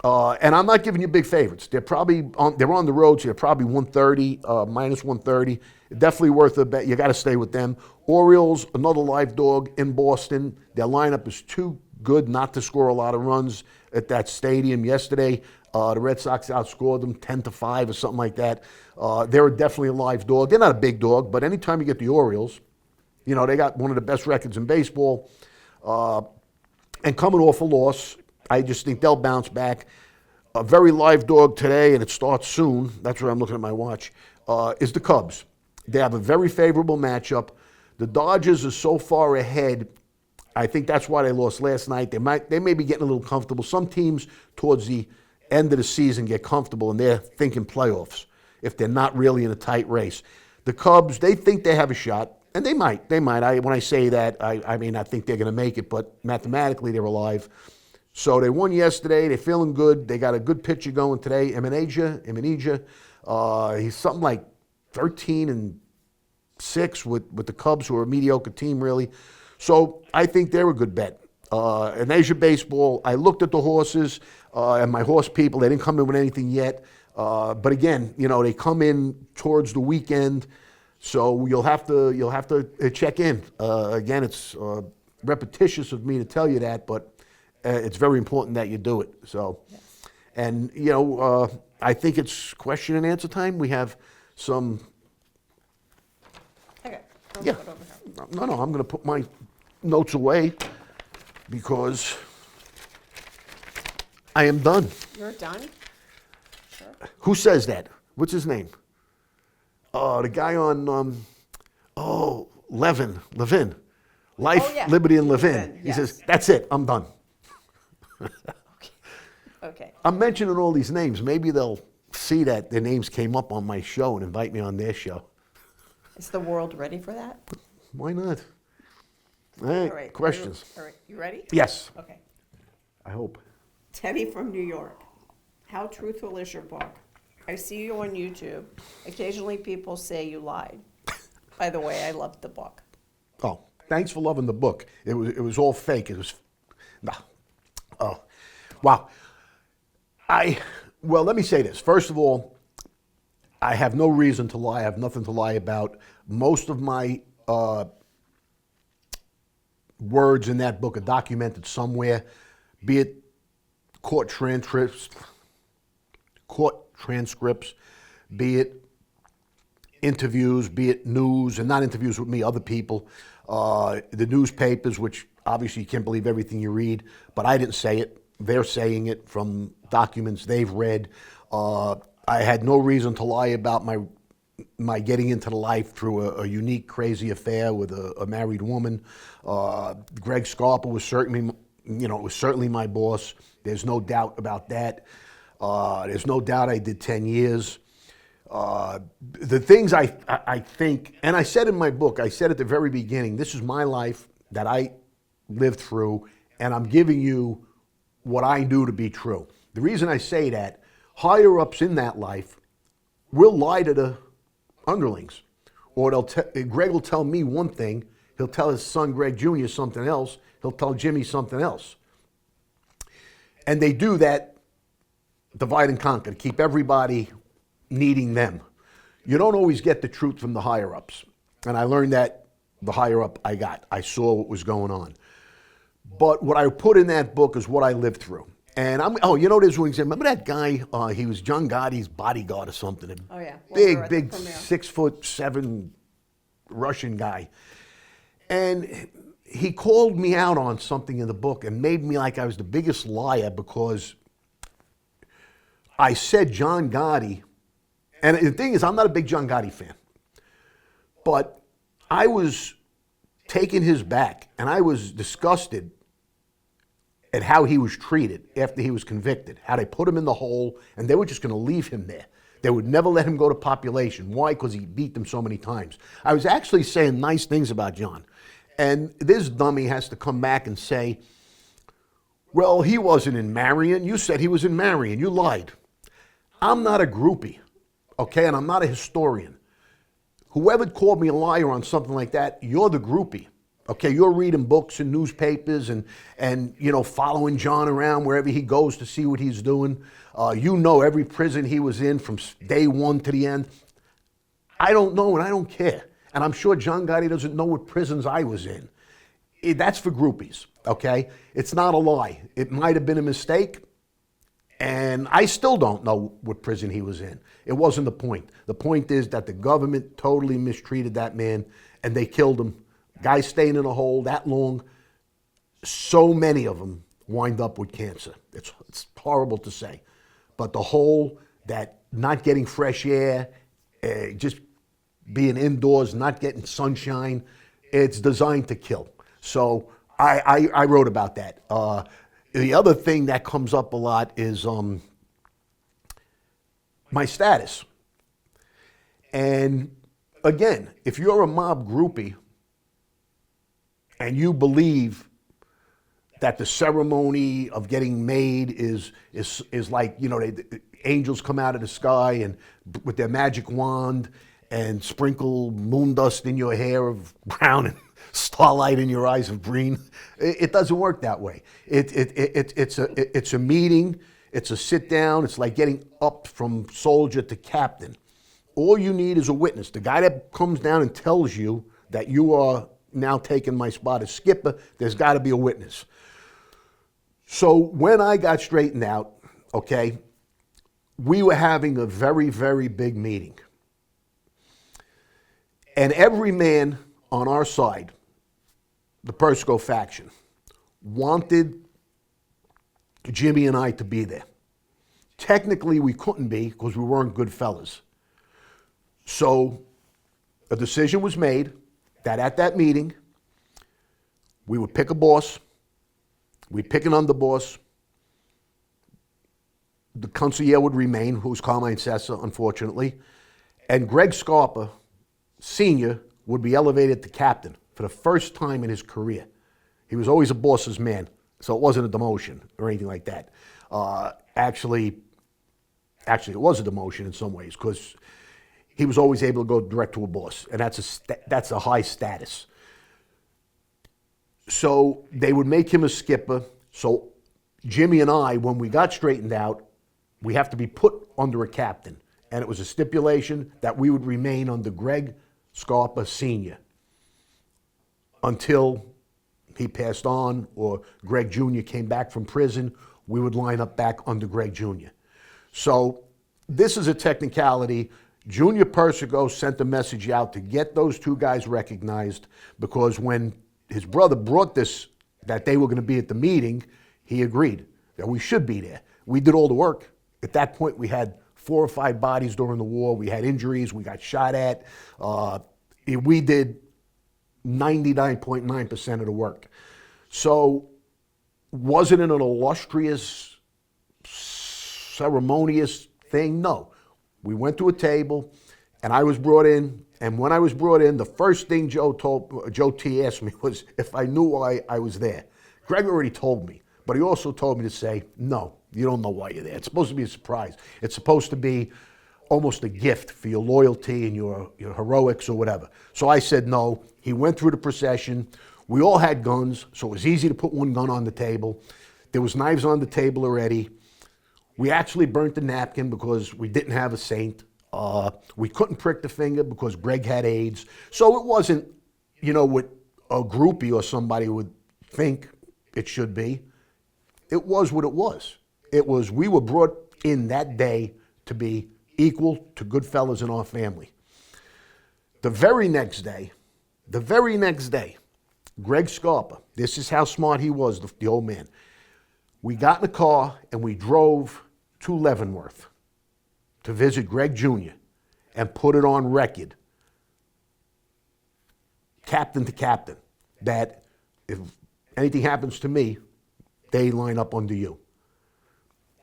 And I'm not giving you big favorites. They're on the road, so they're probably 130, minus 130. Definitely worth a bet. You got to stay with them. Orioles, another live dog in Boston. Their lineup is too good not to score a lot of runs at that stadium. Yesterday, the Red Sox outscored them 10-5 or something like that. They're definitely a live dog. They're not a big dog, but anytime you get the Orioles, they got one of the best records in baseball. And coming off a loss, I just think they'll bounce back. A very live dog today, and it starts soon. That's where I'm looking at my watch, is the Cubs. They have a very favorable matchup. The Dodgers are so far ahead. I think that's why they lost last night. They may be getting a little comfortable. Some teams towards the end of the season get comfortable, and they're thinking playoffs if they're not really in a tight race. The Cubs, they think they have a shot, and they might. When I say that, I mean I think they're going to make it, but mathematically they're alive. So they won yesterday. They're feeling good. They got a good pitcher going today, Emanija. He's something like 13-6 with the Cubs, who are a mediocre team, really. So I think they're a good bet. And there's your baseball. I looked at the horses and my horse people. They didn't come in with anything yet. But again, they come in towards the weekend, so you'll have to check in. Again, it's repetitious of me to tell you that, but it's very important that you do it. So, and I think it's question and answer time. We have some. Okay. Yeah. No, I'm going to put my notes away because I am done. You're done? Sure. Who says that? What's his name? The guy on, Levin. Life, Oh, yeah. Liberty, and Levin. Levin, He yes. says, that's it, I'm done. Okay. I'm mentioning all these names. Maybe they'll see that their names came up on my show and invite me on their show. Is the world ready for that? Why not? All right, All right. questions? All right. You ready? Yes, Okay. I hope. Teddy from New York. How truthful is your book? I see you on YouTube. Occasionally people say you lied. By the way, I loved the book. Oh, thanks for loving the book. It was all fake. It was, no. Oh, wow. Well, let me say this. First of all, I have no reason to lie. I have nothing to lie about. Most of my words in that book are documented somewhere, be it court transcripts, be it interviews, be it news, and not interviews with me, other people, the newspapers, which obviously you can't believe everything you read, but I didn't say it. They're saying it from documents they've read. I had no reason to lie about my getting into the life through a unique, crazy affair with a married woman. Greg Scarpa was certainly my boss. There's no doubt about that. There's no doubt I did 10 years. The things I think, and I said in my book, I said at the very beginning, this is my life that I lived through, and I'm giving you what I knew to be true. The reason I say that, higher ups in that life will lie to the underlings. Or Greg will tell me one thing, he'll tell his son Greg Jr. something else, he'll tell Jimmy something else. And they do that divide and conquer, to keep everybody needing them. You don't always get the truth from the higher ups. And I learned that the higher up I got. I saw what was going on. But what I put in that book is what I lived through. And there's one example. Remember that guy? He was John Gotti's bodyguard or something. Oh, yeah. Big, 6'7" Russian guy. And he called me out on something in the book and made me like I was the biggest liar because I said John Gotti. And the thing is, I'm not a big John Gotti fan. But I was taking his back and I was disgusted at how he was treated after he was convicted, how they put him in the hole, and they were just going to leave him there. They would never let him go to population. Why? Because he beat them so many times. I was actually saying nice things about John. And this dummy has to come back and say, well, he wasn't in Marion. You said he was in Marion. You lied. I'm not a groupie, okay? And I'm not a historian. Whoever called me a liar on something like that, you're the groupie. Okay, you're reading books and newspapers and following John around wherever he goes to see what he's doing. You know every prison he was in from day one to the end. I don't know and I don't care. And I'm sure John Gotti doesn't know what prisons I was in. That's for groupies, okay? It's not a lie. It might have been a mistake, and I still don't know what prison he was in. It wasn't the point. The point is that the government totally mistreated that man, and they killed him. Guy staying in a hole that long, so many of them wind up with cancer. It's horrible to say. But the hole, that not getting fresh air, just being indoors, not getting sunshine, it's designed to kill. So I wrote about that. The other thing that comes up a lot is my status. And again, if you're a mob groupie, and you believe that the ceremony of getting made is like, the angels come out of the sky and with their magic wand and sprinkle moon dust in your hair of brown and starlight in your eyes of green. It doesn't work that way. It's a meeting. It's a sit down. It's like getting up from soldier to captain. All you need is a witness. The guy that comes down and tells you that you are now taking my spot as skipper, there's got to be a witness. So when I got straightened out, okay, we were having a very, very big meeting. And every man on our side, the Persco faction, wanted Jimmy and I to be there. Technically, we couldn't be because we weren't good fellas. So a decision was made that at that meeting, we would pick a boss, we'd pick an underboss, the consigliere would remain, who's Carmine Sessa, unfortunately, and Greg Scarpa, Sr., would be elevated to captain for the first time in his career. He was always a boss's man, so it wasn't a demotion or anything like that. Actually, it was a demotion in some ways, because he was always able to go direct to a boss, and that's a high status. So they would make him a skipper. So Jimmy and I, when we got straightened out, we have to be put under a captain. And it was a stipulation that we would remain under Greg Scarpa Sr. until he passed on or Greg Jr. came back from prison. We would line up back under Greg Jr. So this is a technicality. Junior Persico sent a message out to get those two guys recognized, because when his brother brought this, that they were going to be at the meeting, he agreed that we should be there. We did all the work. At that point, we had 4 or 5 bodies during the war. We had injuries. We got shot at. We did 99.9% of the work. So was it an illustrious, ceremonious thing? No. We went to a table, and I was brought in. And when I was brought in, the first thing Joe T asked me was if I knew why I was there. Greg already told me, but he also told me to say, no, You don't know why you're there. It's supposed to be a surprise. It's supposed to be almost a gift for your loyalty and your heroics or whatever. So I said no. He went through the procession. We all had guns, so it was easy to put one gun on the table. There was knives on the table already. We actually burnt the napkin because we didn't have a saint. We couldn't prick the finger because Greg had AIDS. So it wasn't, what a groupie or somebody would think it should be. It was what it was. We were brought in that day to be equal to good fellas in our family. The very next day, Greg Scarpa, this is how smart he was, the old man. We got in the car and we drove to Leavenworth to visit Greg Jr. and put it on record, captain to captain, that if anything happens to me, they line up under you.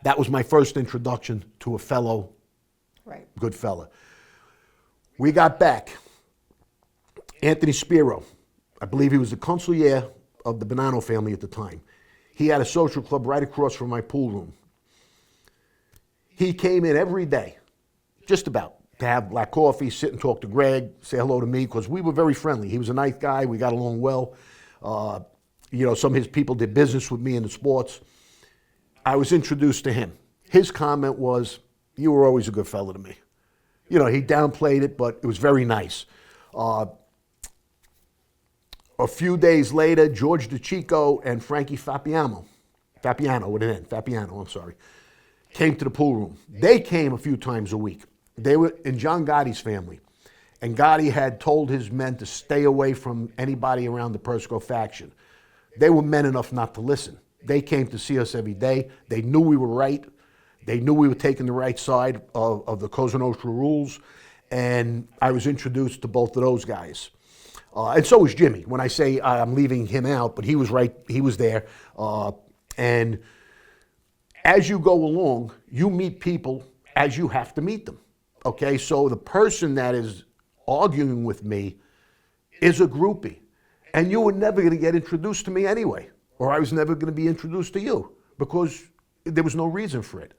That was my first introduction to a fellow good fella. We got back. Anthony Spiro, I believe he was the consigliere of the Bonanno family at the time. He had a social club right across from my pool room. He came in every day, just about, to have black coffee, sit and talk to Greg, say hello to me, because we were very friendly. He was a nice guy. We got along well. Some of his people did business with me in the sports. I was introduced to him. His comment was, "You were always a good fella to me." He downplayed it, but it was very nice. A few days later, George DeChico and Frankie Fapiano with an N, Fapiano, I'm sorry, came to the pool room. They came a few times a week. They were in John Gotti's family. And Gotti had told his men to stay away from anybody around the Persco faction. They were men enough not to listen. They came to see us every day. They knew we were right. They knew we were taking the right side of the Cosa Nostra rules. And I was introduced to both of those guys. And so was Jimmy. When I say I'm leaving him out, but he was right, he was there. And as you go along, you meet people as you have to meet them. Okay, so the person that is arguing with me is a groupie. And you were never going to get introduced to me anyway. Or I was never going to be introduced to you because there was no reason for it.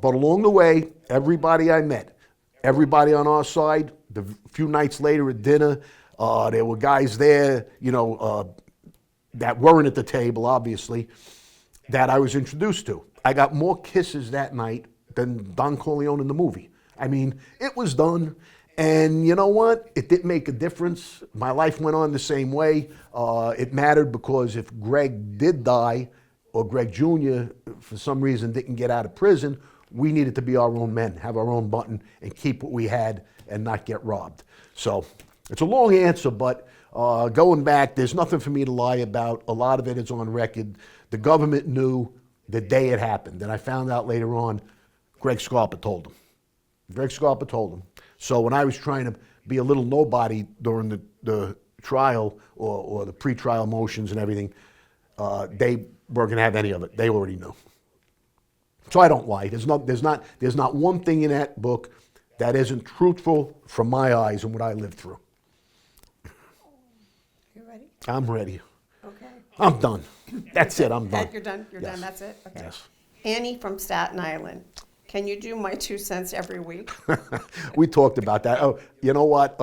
But along the way, everybody I met, everybody on our side, the few nights later at dinner, there were guys there, that weren't at the table, obviously, that I was introduced to. I got more kisses that night than Don Corleone in the movie. I mean, it was done. And you know what? It didn't make a difference. My life went on the same way. It mattered because if Greg did die, or Greg Jr. for some reason didn't get out of prison, we needed to be our own men, have our own button, and keep what we had and not get robbed. So it's a long answer, but going back, there's nothing for me to lie about. A lot of it is on record. The government knew the day it happened. And I found out later on, Greg Scarpa told them. Greg Scarpa told them. So when I was trying to be a little nobody during the trial or the pre-trial motions and everything, they weren't going to have any of it. They already knew. So I don't lie. There's not one thing in that book that isn't truthful from my eyes and what I lived through. You ready? I'm ready. Okay. I'm done. That's it. I'm done. You're done? You're Yes. done? That's it? Okay. Yes. Annie from Staten Island. Can you do my 2 cents every week? We talked about that. Oh, you know what?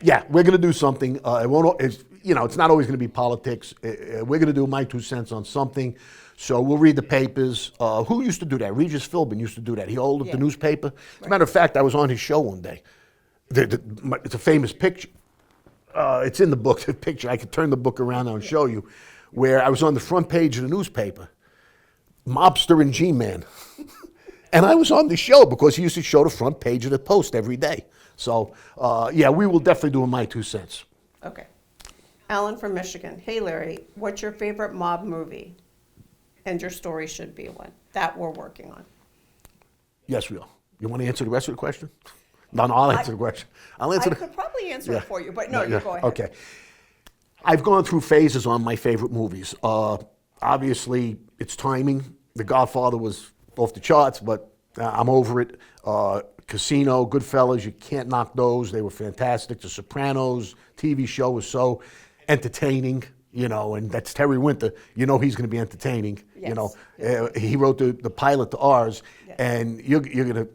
Yeah, we're going to do something. It won't. It's not always going to be politics. We're going to do my 2 cents on something. So we'll read the papers. Who used to do that? Regis Philbin used to do that. He held up the newspaper. As a matter of fact, I was on his show one day. It's a famous picture. It's in the book, the picture. I could turn the book around now and show you, where I was on the front page of the newspaper, Mobster and G-Man. And I was on the show because he used to show the front page of the Post every day. So, yeah, we will definitely do my 2 cents. Okay. Alan from Michigan. Hey, Larry, what's your favorite mob movie? And your story should be one that we're working on. Yes, we will. You want to answer the rest of the question? No, I'll answer the question. I'll answer I could probably answer it for you, but no, Yeah, you go ahead. Okay. I've gone through phases on my favorite movies. Obviously, it's timing. The Godfather was off the charts, but I'm over it. Casino, Goodfellas, you can't knock those. They were fantastic. The Sopranos TV show was so entertaining. you know, and that's Terry Winter. You know he's going to be entertaining. You know, he wrote the pilot to ours, and you're going to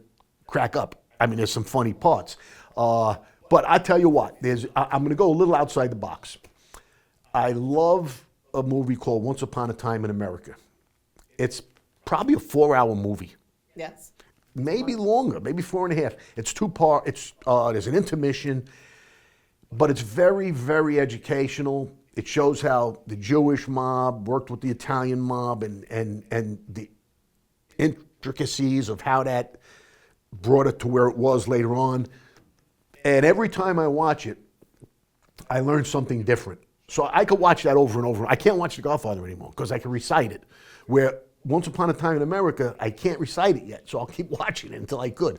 crack up. I mean, there's some funny parts. But I tell you what, I'm going to go a little outside the box. I love a movie called Once Upon a Time in America. It's probably a 4-hour movie. Yes. Maybe longer, maybe 4.5. It's 2 part. There's an intermission, but it's very, very educational. It shows how the Jewish mob worked with the Italian mob and the intricacies of how that brought it to where it was later on. And every time I watch it, I learn something different. So I could watch that over and over. I can't watch The Godfather anymore because I can recite it. Where Once Upon a Time in America, I can't recite it yet, so I'll keep watching it until I could.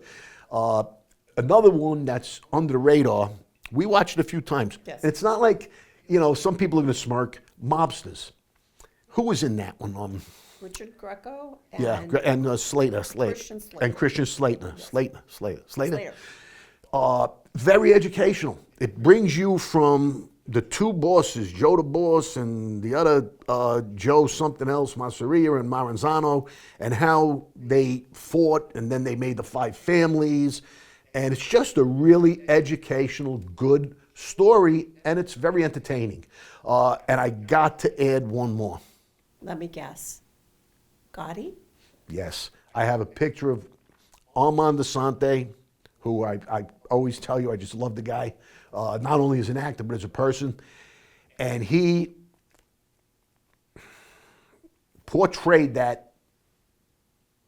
Another one that's under the radar, we watched it a few times. Yes. It's not like, you know, some people are going to smirk. Mobsters. Who was in that one? Richard Greco And Slater. Christian Slater. And Christian Slater. Yes. Slater. Very educational. It brings you from the two bosses, Joe the boss and the other Joe something else, Masseria and Maranzano, and how they fought, and then they made the 5 families. And it's just a really educational, good story, and it's very entertaining. And I got to add one more. Let me guess. Gotti? Yes. I have a picture of Armand Desante, who I always tell you I just love the guy, not only as an actor but as a person. And he portrayed that.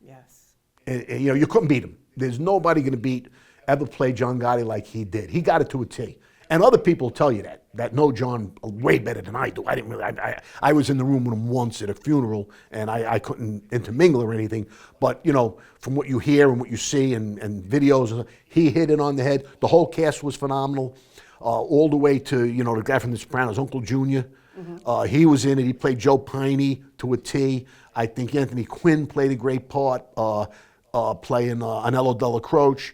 Yes. You know, you couldn't beat him. There's nobody going to ever play John Gotti like he did. He got it to a T. And other people tell you that know John way better than I do. I didn't really. I was in the room with him once at a funeral, and I couldn't intermingle or anything. But you know, from what you hear and what you see and videos, he hit it on the head. The whole cast was phenomenal, all the way to, you know, the guy from The Sopranos, Uncle Junior. Mm-hmm. He was in it. He played Joe Piney to a T. I think Anthony Quinn played a great part, playing Anello Della Croce.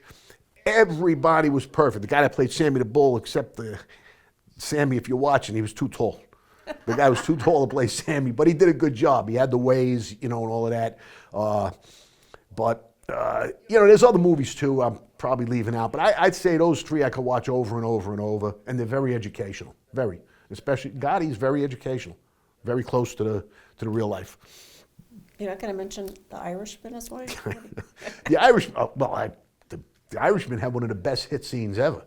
Everybody was perfect. The guy that played Sammy the Bull, except Sammy, if you're watching, he was too tall. The guy was too tall to play Sammy, but he did a good job. He had the ways, you know, and all of that. You know, there's other movies too I'm probably leaving out, but I'd say those 3 I could watch over and over and over, and they're very educational. Very. Especially, Gotti's very educational. Very close to the real life. You're not going to mention The Irishman as well? The Irishman, The Irishman had one of the best hit scenes ever.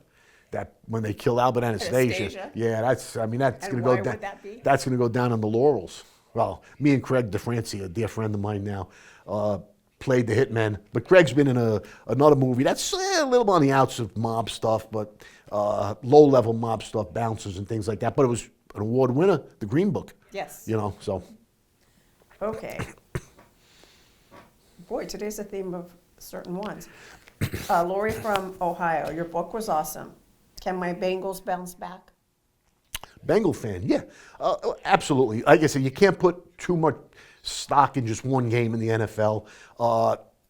That when they kill Albert Anastasia. Yeah, that's going to go down. That's going to go down in the laurels. Well, me and Craig DeFranci, a dear friend of mine now, played the hitman. But Craig's been in another movie that's a little on the outs of mob stuff, but low-level mob stuff, bouncers and things like that. But it was an award winner, The Green Book. Yes. You know, so. Okay. Boy, today's a theme of certain ones. Lori from Ohio, your book was awesome. Can my Bengals bounce back? Bengal fan, yeah, absolutely. Like I said, you can't put too much stock in just one game in the NFL.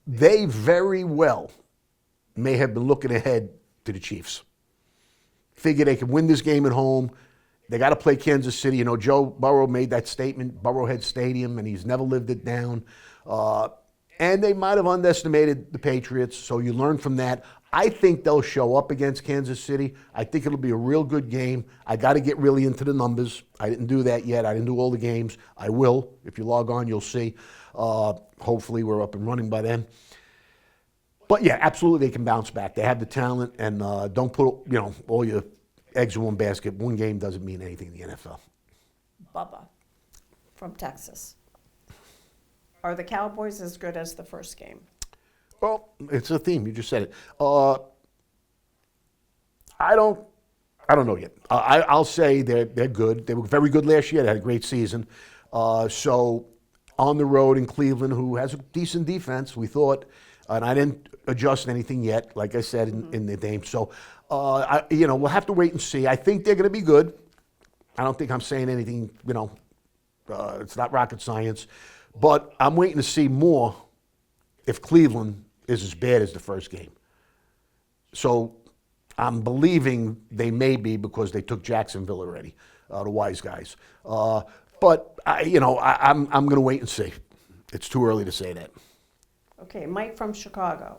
They very well may have been looking ahead to the Chiefs. Figure they can win this game at home. They got to play Kansas City. You know, Joe Burrow made that statement, Burrowhead Stadium, and he's never lived it down. And they might have underestimated the Patriots, so you learn from that. I think they'll show up against Kansas City. I think it'll be a real good game. I got to get really into the numbers. I didn't do that yet. I didn't do all the games. I will. If you log on, you'll see. Hopefully we're up and running by then. But yeah, absolutely they can bounce back. They have the talent, and don't put, you know, all your eggs in one basket. One game doesn't mean anything in the NFL. Bubba from Texas. Are the Cowboys as good as the first game? Well, it's a theme. You just said it. I don't know yet. I'll say they're good. They were very good last year. They had a great season. So on the road in Cleveland, who has a decent defense, we thought, and I didn't adjust anything yet, like I said in the game. So, we'll have to wait and see. I think they're going to be good. I don't think I'm saying anything, it's not rocket science. But I'm waiting to see more if Cleveland is as bad as the first game. So I'm believing they may be because they took Jacksonville already. the wise guys. But I'm going to wait and see. It's too early to say that. Okay, Mike from Chicago.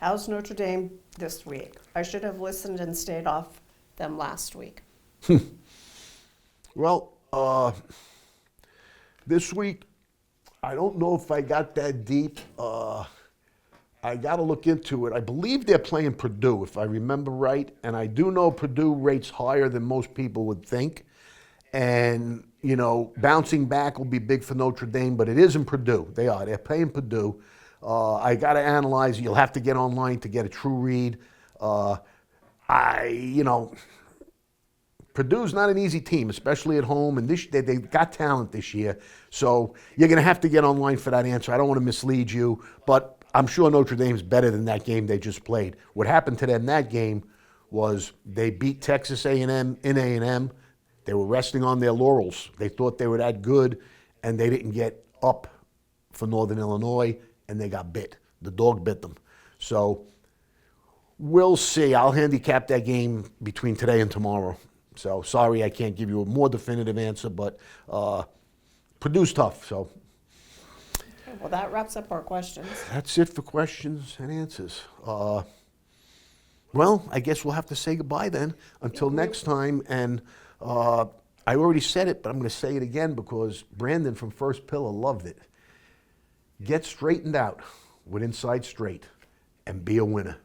How's Notre Dame this week? I should have listened and stayed off them last week. Well, this week, I don't know if I got that deep. I got to look into it. I believe they're playing Purdue, if I remember right. And I do know Purdue rates higher than most people would think. And, bouncing back will be big for Notre Dame, but it is in Purdue. They're playing Purdue. I got to analyze it. You'll have to get online to get a true read. Purdue's not an easy team, especially at home, and they've got talent this year. So you're going to have to get online for that answer. I don't want to mislead you, but I'm sure Notre Dame's better than that game they just played. What happened to them that game was they beat Texas A&M in A&M. They were resting on their laurels. They thought they were that good, and they didn't get up for Northern Illinois, and they got bit. The dog bit them. So we'll see. I'll handicap that game between today and tomorrow. So sorry I can't give you a more definitive answer, but Purdue's tough. So Okay, well, that wraps up our questions. that's it for questions and answers. Well, I guess we'll have to say goodbye then until next time. And I already said it, but I'm going to say it again because Brandon from First Pillar loved it. Get straightened out with Inside Straight and be a winner.